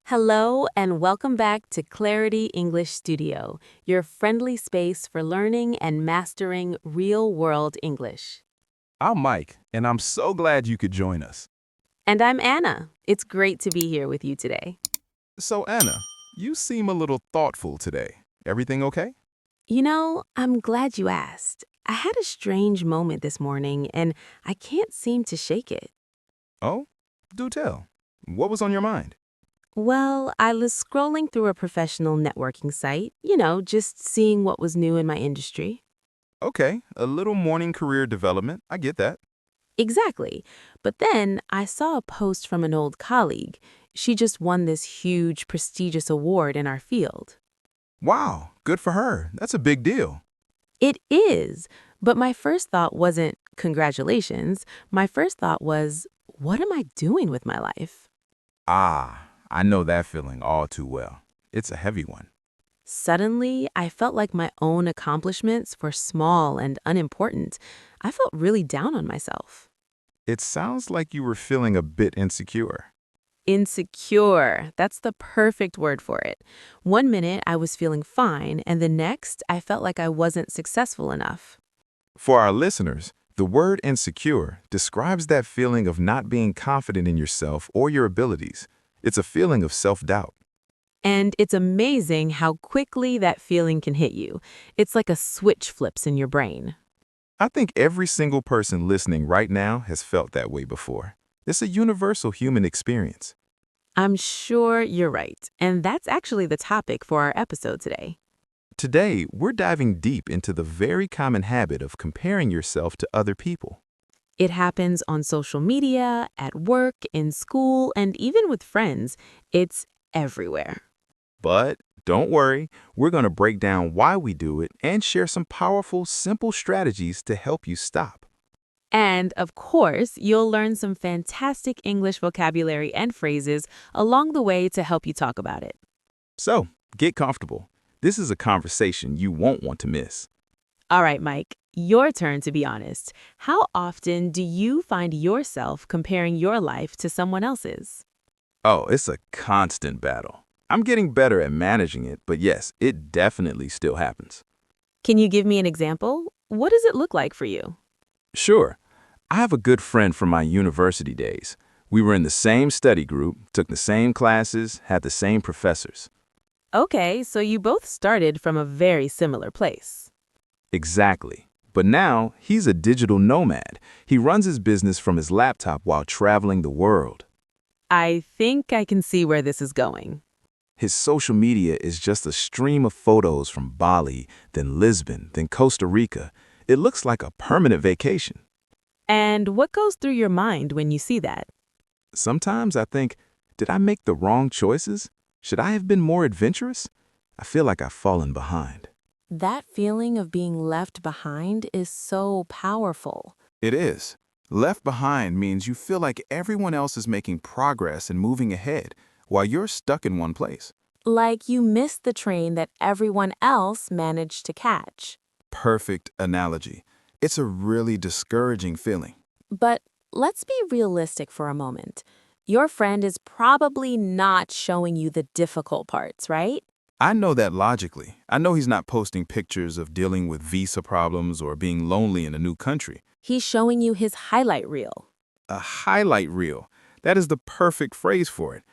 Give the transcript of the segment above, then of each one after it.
Hello, and welcome back to Clarity English Studio, your friendly space for learning and mastering real world English. I'm Mike, and I'm so glad you could join us. And I'm Anna. It's great to be here with you today. So, Anna, you seem a little thoughtful today. Everything okay? I'm glad you asked. I had a strange moment this morning, and I can't seem to shake it. Oh, do tell. What was on your mind? Well, I was scrolling through a professional networking site, just seeing what was new in my industry. Okay, a little morning career development. I get that. Exactly. But then I saw a post from an old colleague. She just won this huge, prestigious award in our field. Wow, good for her. That's a big deal. It is. But my first thought wasn't, congratulations. My first thought was, what am I doing with my life? I know that feeling all too well. It's a heavy one. Suddenly, I felt like my own accomplishments were small and unimportant. I felt really down on myself. It sounds like you were feeling a bit insecure. Insecure. That's the perfect word for it. One minute I was feeling fine, and the next I felt like I wasn't successful enough. For our listeners, the word insecure describes that feeling of not being confident in yourself or your abilities. It's a feeling of self-doubt. And it's amazing how quickly that feeling can hit you. It's like a switch flips in your brain. I think every single person listening right now has felt that way before. It's a universal human experience. I'm sure you're right. And that's actually the topic for our episode today. Today, we're diving deep into the very common habit of comparing yourself to other people. It happens on social media, at work, in school, and even with friends. It's everywhere. But don't worry, we're going to break down why we do it and share some powerful, simple strategies to help you stop. And of course, you'll learn some fantastic English vocabulary and phrases along the way to help you talk about it. So, get comfortable. This is a conversation you won't want to miss. All right, Mike, your turn to be honest. How often do you find yourself comparing your life to someone else's? Oh, it's a constant battle. I'm getting better at managing it, but yes, it definitely still happens. Can you give me an example? What does it look like for you? Sure, I have a good friend from my university days. We were in the same study group, took the same classes, had the same professors. Okay, so you both started from a very similar place. Exactly. But now, he's a digital nomad. He runs his business from his laptop while traveling the world. I think I can see where this is going. His social media is just a stream of photos from Bali, then Lisbon, then Costa Rica. It looks like a permanent vacation. And what goes through your mind when you see that? Sometimes I think, did I make the wrong choices? Should I have been more adventurous? I feel like I've fallen behind. That feeling of being left behind is so powerful. It is. Left behind means you feel like everyone else is making progress and moving ahead, while you're stuck in one place. Like you missed the train that everyone else managed to catch. Perfect analogy. It's a really discouraging feeling. But let's be realistic for a moment. Your friend is probably not showing you the difficult parts, right? I know that logically. I know he's not posting pictures of dealing with visa problems or being lonely in a new country. He's showing you his highlight reel. A highlight reel. That is the perfect phrase for it.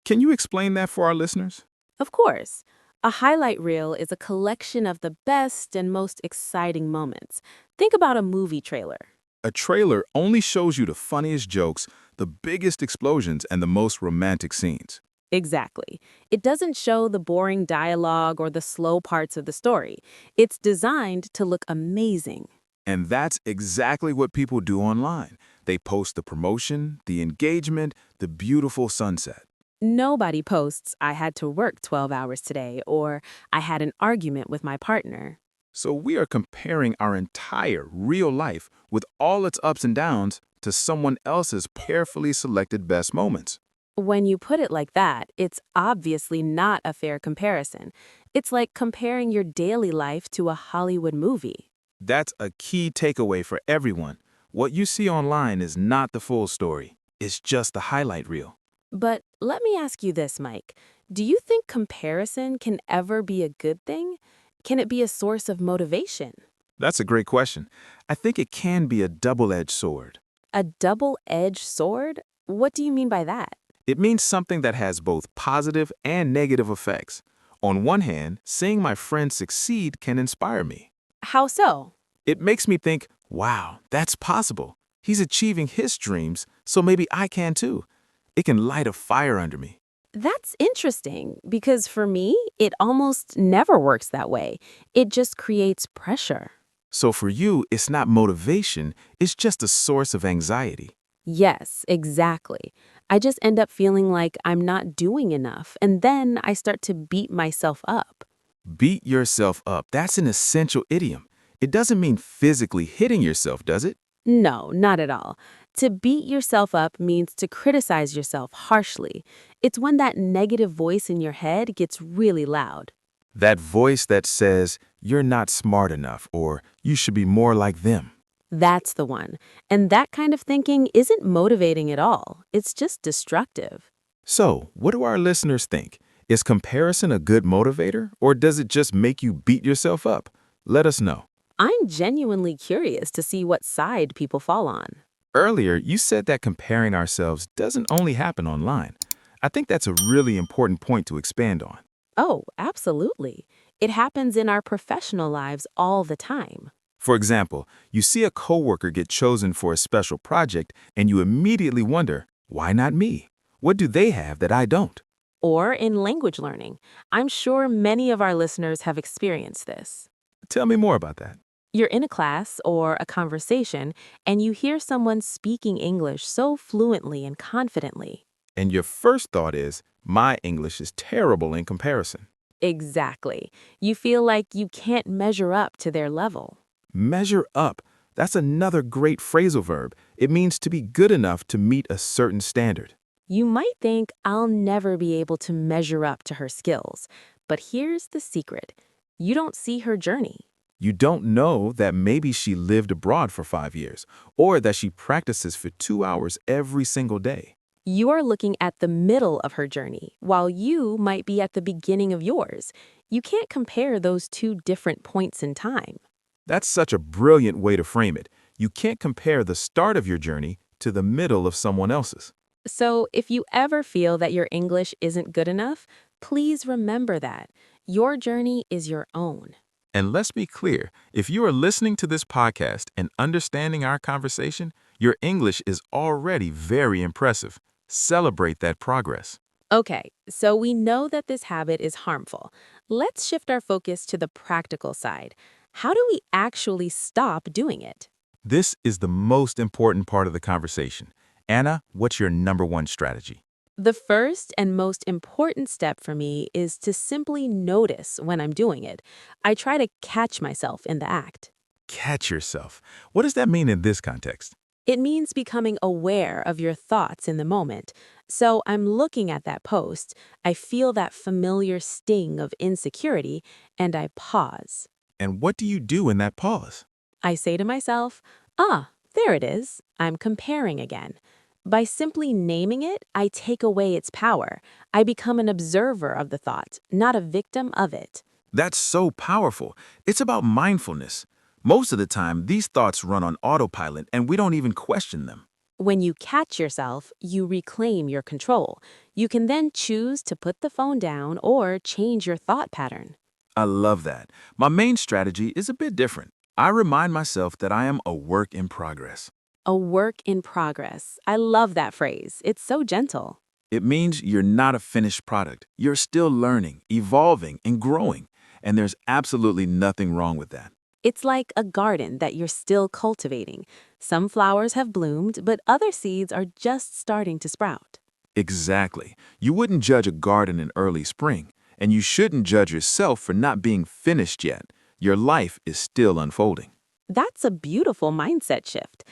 Can you explain that for our listeners? Of course. A highlight reel is a collection of the best and most exciting moments. Think about a movie trailer. A trailer only shows you the funniest jokes, the biggest explosions, and the most romantic scenes. Exactly. It doesn't show the boring dialogue or the slow parts of the story. It's designed to look amazing. And that's exactly what people do online. They post the promotion, the engagement, the beautiful sunset. Nobody posts, I had to work 12 hours today, or I had an argument with my partner. So we are comparing our entire real life with all its ups and downs to someone else's carefully selected best moments. When you put it like that, it's obviously not a fair comparison. It's like comparing your daily life to a Hollywood movie. That's a key takeaway for everyone. What you see online is not the full story. It's just the highlight reel. But Let me ask you this, Mike. Do you think comparison can ever be a good thing? Can it be a source of motivation? That's a great question. I think it can be a double-edged sword. A double-edged sword? What do you mean by that? It means something that has both positive and negative effects. On one hand, seeing my friends succeed can inspire me. How so? It makes me think, wow, that's possible. He's achieving his dreams, so maybe I can too. It can light a fire under me. That's interesting because for me, it almost never works that way. It just creates pressure. So for you, it's not motivation, it's just a source of anxiety. Yes, exactly. I just end up feeling like I'm not doing enough, and then I start to beat myself up. Beat yourself up, that's an essential idiom. It doesn't mean physically hitting yourself, does it? No, not at all. To beat yourself up means to criticize yourself harshly. It's when that negative voice in your head gets really loud. That voice that says, you're not smart enough, or you should be more like them. That's the one. And that kind of thinking isn't motivating at all. It's just destructive. So, what do our listeners think? Is comparison a good motivator, or does it just make you beat yourself up? Let us know. I'm genuinely curious to see what side people fall on. Earlier, you said that comparing ourselves doesn't only happen online. I think that's a really important point to expand on. Oh, absolutely. It happens in our professional lives all the time. For example, you see a coworker get chosen for a special project and you immediately wonder, why not me? What do they have that I don't? Or in language learning. I'm sure many of our listeners have experienced this. Tell me more about that. You're in a class or a conversation, and you hear someone speaking English so fluently and confidently. And your first thought is, my English is terrible in comparison. Exactly. You feel like you can't measure up to their level. Measure up. That's another great phrasal verb. It means to be good enough to meet a certain standard. You might think I'll never be able to measure up to her skills, but here's the secret. You don't see her journey. You don't know that maybe she lived abroad for 5 years, or that she practices for 2 hours every single day. You are looking at the middle of her journey, while you might be at the beginning of yours. You can't compare those two different points in time. That's such a brilliant way to frame it. You can't compare the start of your journey to the middle of someone else's. So if you ever feel that your English isn't good enough, please remember that. Your journey is your own. And let's be clear, if you are listening to this podcast and understanding our conversation, your English is already very impressive. Celebrate that progress. Okay, so we know that this habit is harmful. Let's shift our focus to the practical side. How do we actually stop doing it? This is the most important part of the conversation. Anna, what's your #1 strategy? The first and most important step for me is to simply notice when I'm doing it. I try to catch myself in the act. Catch yourself. What does that mean in this context? It means becoming aware of your thoughts in the moment. So I'm looking at that post, I feel that familiar sting of insecurity, and I pause. And what do you do in that pause? I say to myself, there it is. I'm comparing again. By simply naming it, I take away its power. I become an observer of the thought, not a victim of it. That's so powerful. It's about mindfulness. Most of the time, these thoughts run on autopilot and we don't even question them. When you catch yourself, you reclaim your control. You can then choose to put the phone down or change your thought pattern. I love that. My main strategy is a bit different. I remind myself that I am a work in progress. A work in progress. I love that phrase. It's so gentle. It means you're not a finished product. You're still learning, evolving, and growing. And there's absolutely nothing wrong with that. It's like a garden that you're still cultivating. Some flowers have bloomed, but other seeds are just starting to sprout. Exactly. You wouldn't judge a garden in early spring, and you shouldn't judge yourself for not being finished yet. Your life is still unfolding. That's a beautiful mindset shift.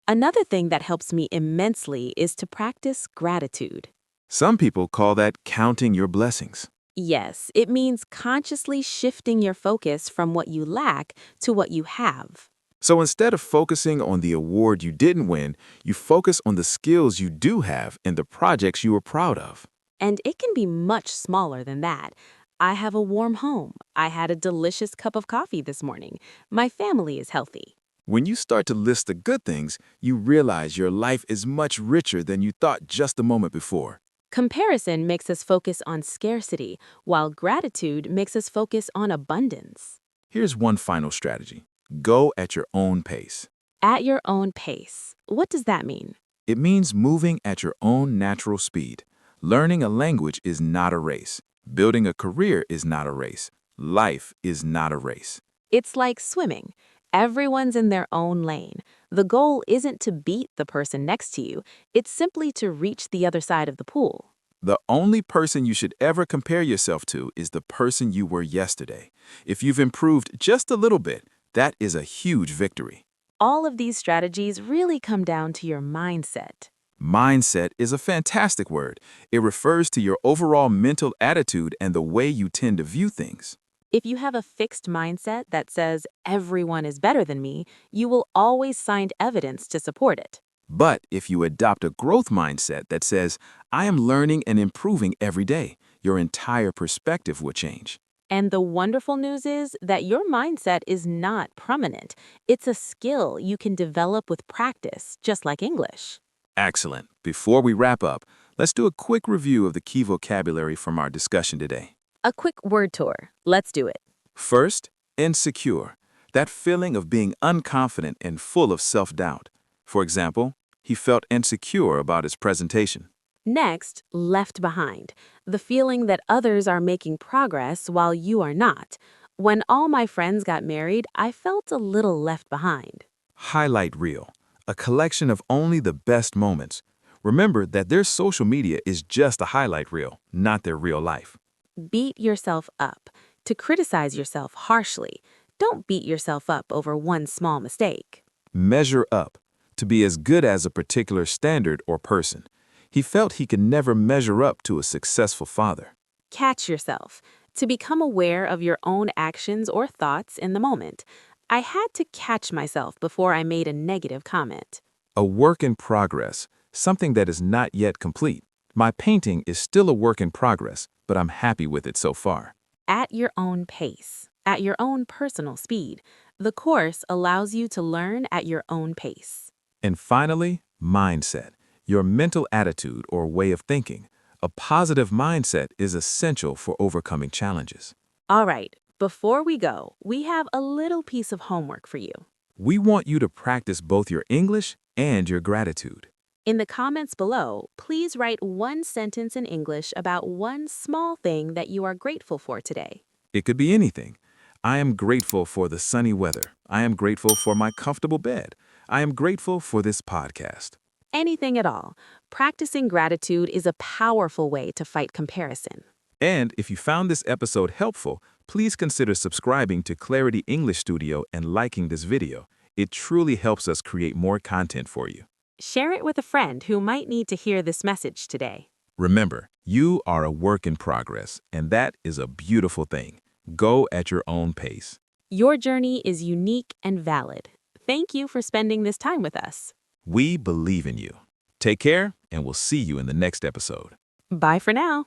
Another thing that helps me immensely is to practice gratitude. Some people call that counting your blessings. Yes, it means consciously shifting your focus from what you lack to what you have. So instead of focusing on the award you didn't win, you focus on the skills you do have and the projects you are proud of. And it can be much smaller than that. I have a warm home. I had a delicious cup of coffee this morning. My family is healthy. When you start to list the good things, you realize your life is much richer than you thought just a moment before. Comparison makes us focus on scarcity, while gratitude makes us focus on abundance. Here's one final strategy. Go at your own pace. At your own pace. What does that mean? It means moving at your own natural speed. Learning a language is not a race. Building a career is not a race. Life is not a race. It's like swimming. Everyone's in their own lane. The goal isn't to beat the person next to you, it's simply to reach the other side of the pool. The only person you should ever compare yourself to is the person you were yesterday. If you've improved just a little bit, that is a huge victory. All of these strategies really come down to your mindset. Mindset is a fantastic word. It refers to your overall mental attitude and the way you tend to view things. If you have a fixed mindset that says everyone is better than me, you will always find evidence to support it. But if you adopt a growth mindset that says, I am learning and improving every day, your entire perspective will change. And the wonderful news is that your mindset is not permanent. It's a skill you can develop with practice, just like English. Excellent. Before we wrap up, let's do a quick review of the key vocabulary from our discussion today. A quick word tour. Let's do it. First, insecure. That feeling of being unconfident and full of self-doubt. For example, he felt insecure about his presentation. Next, left behind. The feeling that others are making progress while you are not. When all my friends got married, I felt a little left behind. Highlight reel. A collection of only the best moments. Remember that their social media is just a highlight reel, not their real life. Beat yourself up. To criticize yourself harshly. Don't beat yourself up over one small mistake. Measure up. To be as good as a particular standard or person. He felt he could never measure up to a successful father. Catch yourself. To become aware of your own actions or thoughts in the moment. I had to catch myself before I made a negative comment. A work in progress. Something that is not yet complete. My painting is still a work in progress, but I'm happy with it so far. At your own pace. At your own personal speed. The course allows you to learn at your own pace. And finally, mindset. Your mental attitude or way of thinking. A positive mindset is essential for overcoming challenges. All right, before we go, we have a little piece of homework for you. We want you to practice both your English and your gratitude. In the comments below, please write one sentence in English about one small thing that you are grateful for today. It could be anything. I am grateful for the sunny weather. I am grateful for my comfortable bed. I am grateful for this podcast. Anything at all. Practicing gratitude is a powerful way to fight comparison. And if you found this episode helpful, please consider subscribing to Clarity English Studio and liking this video. It truly helps us create more content for you. Share it with a friend who might need to hear this message today. Remember, you are a work in progress, and that is a beautiful thing. Go at your own pace. Your journey is unique and valid. Thank you for spending this time with us. We believe in you. Take care, and we'll see you in the next episode. Bye for now.